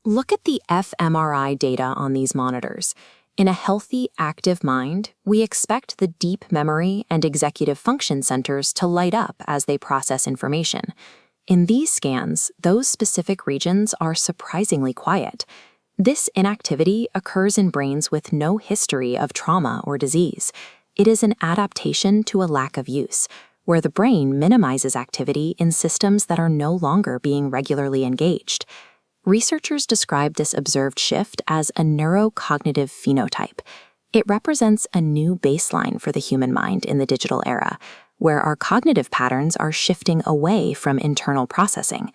Look at the fMRI data on these monitors. In a healthy, active mind, we expect the deep memory and executive function centers to light up as they process information. In these scans, those specific regions are surprisingly quiet. This inactivity occurs in brains with no history of trauma or disease. It is an adaptation to a lack of use, where the brain minimizes activity in systems that are no longer being regularly engaged. Researchers describe this observed shift as a neurocognitive phenotype. It represents a new baseline for the human mind in the digital era, where our cognitive patterns are shifting away from internal processing.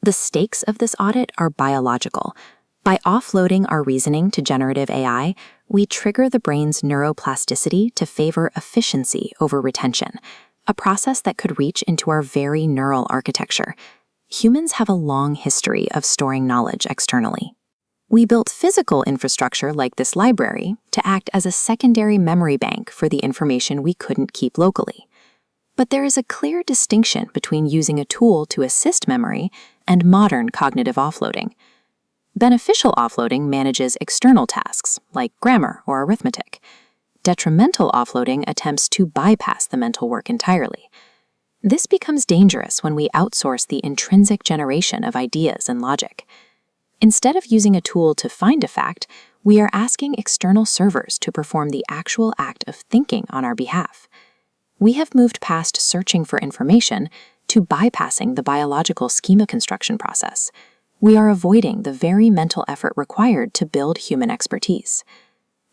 The stakes of this audit are biological. By offloading our reasoning to generative AI, we trigger the brain's neuroplasticity to favor efficiency over retention, a process that could reach into our very neural architecture. Humans have a long history of storing knowledge externally. We built physical infrastructure like this library to act as a secondary memory bank for the information we couldn't keep locally. But there is a clear distinction between using a tool to assist memory and modern cognitive offloading. Beneficial offloading manages external tasks, like grammar or arithmetic. Detrimental offloading attempts to bypass the mental work entirely. This becomes dangerous when we outsource the intrinsic generation of ideas and logic. Instead of using a tool to find a fact, we are asking external servers to perform the actual act of thinking on our behalf. We have moved past searching for information to bypassing the biological schema construction process. We are avoiding the very mental effort required to build human expertise.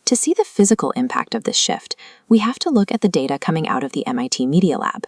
To see the physical impact of this shift, we have to look at the data coming out of the MIT Media Lab.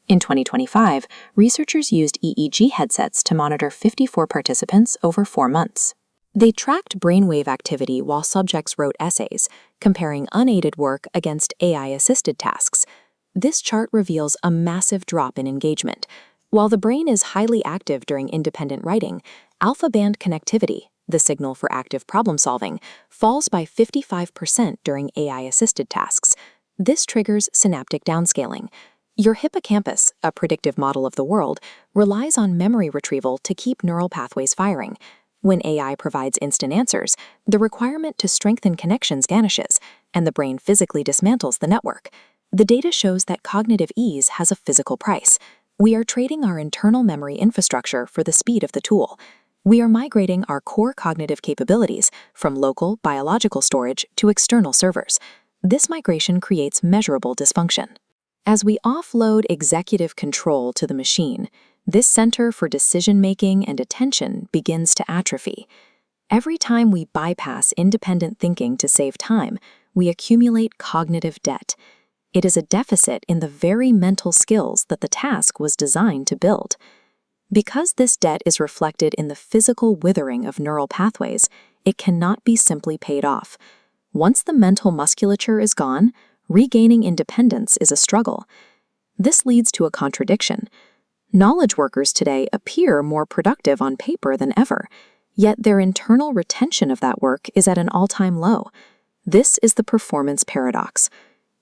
In 2025, researchers used EEG headsets to monitor 54 participants over 4 months. They tracked brainwave activity while subjects wrote essays, comparing unaided work against AI-assisted tasks. This chart reveals a massive drop in engagement. While the brain is highly active during independent writing, alpha band connectivity, the signal for active problem-solving, falls by 55% during AI-assisted tasks. This triggers synaptic downscaling. Your hippocampus, a predictive model of the world, relies on memory retrieval to keep neural pathways firing. When AI provides instant answers, the requirement to strengthen connections vanishes, and the brain physically dismantles the network. The data shows that cognitive ease has a physical price. We are trading our internal memory infrastructure for the speed of the tool. We are migrating our core cognitive capabilities from local biological storage to external servers. This migration creates measurable dysfunction. As we offload executive control to the machine, this center for decision-making and attention begins to atrophy. Every time we bypass independent thinking to save time, we accumulate cognitive debt. It is a deficit in the very mental skills that the task was designed to build. Because this debt is reflected in the physical withering of neural pathways, it cannot be simply paid off. Once the mental musculature is gone, regaining independence is a struggle. This leads to a contradiction. Knowledge workers today appear more productive on paper than ever, yet their internal retention of that work is at an all-time low. This is the performance paradox.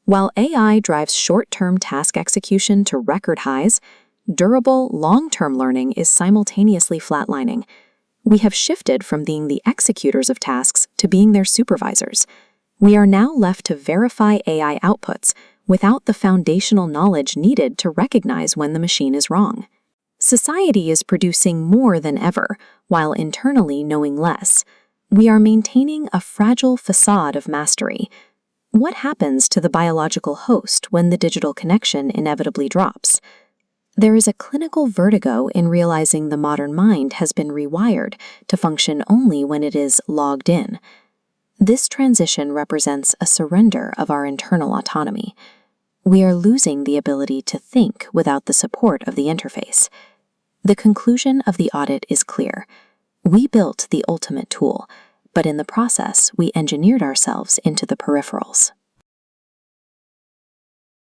While AI drives short-term task execution to record highs, durable, long-term learning is simultaneously flatlining. We have shifted from being the executors of tasks to being their supervisors. We are now left to verify AI outputs without the foundational knowledge needed to recognize when the machine is wrong. Society is producing more than ever, while internally knowing less. We are maintaining a fragile facade of mastery. What happens to the biological host when the digital connection inevitably drops? There is a clinical vertigo in realizing the modern mind has been rewired to function only when it is logged in. This transition represents a surrender of our internal autonomy. We are losing the ability to think without the support of the interface. The conclusion of the audit is clear. We built the ultimate tool, but in the process, we engineered ourselves into the peripherals.